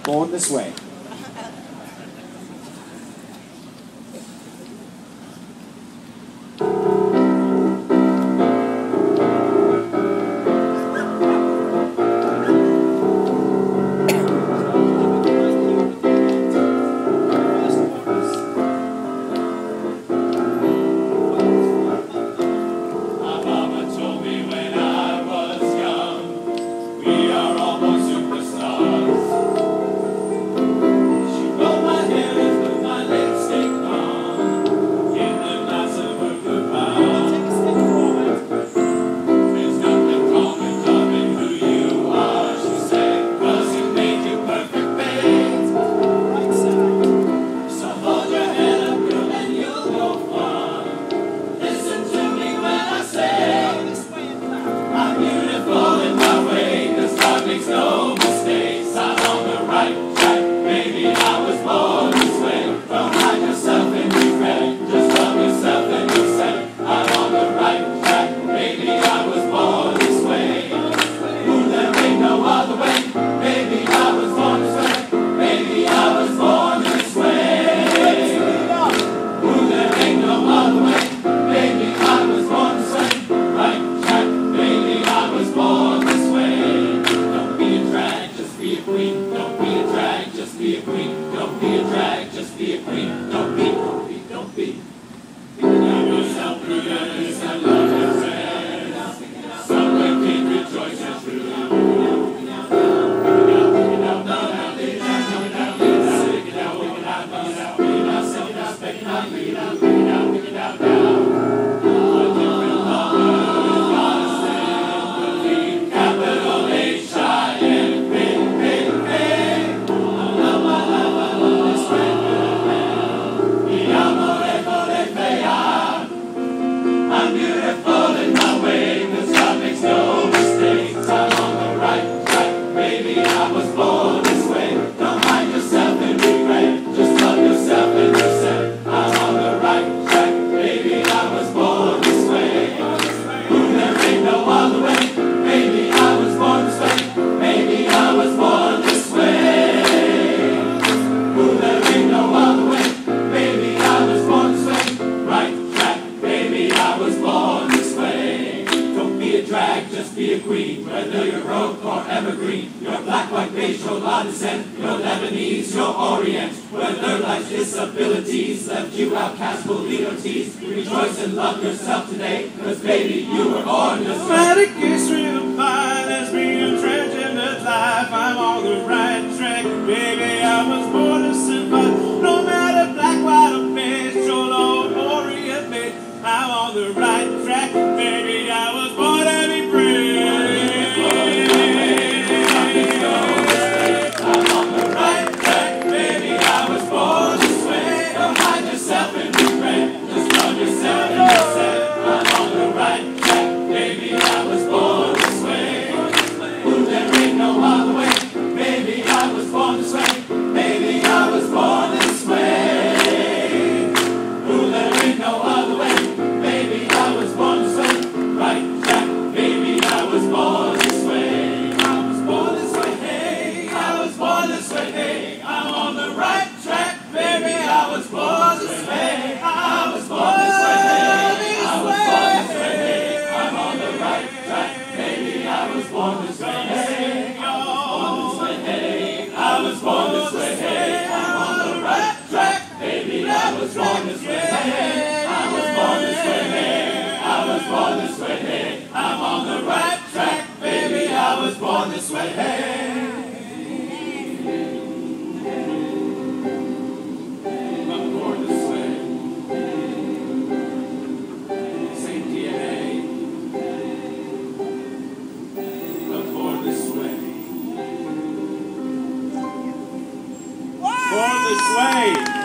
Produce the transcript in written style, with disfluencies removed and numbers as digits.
Born This Way. Whether you're broke or evergreen, you're black, white, beige, your La descent, you're Lebanese, you're Orient. Whether life's disabilities left you outcast, bullied or teased, rejoice and love yourself today, cause baby, you were born this way. Dramatic history of mine has been transgender life. I'm on the right track, baby. I was born to survive. No matter black, white, or beige, your old Orient, babe. I'm on the right track, baby. I was born to be free. I'm on the right track, baby. I was born this way. I'm born this way. Same DNA. I'm born this way. Born this way.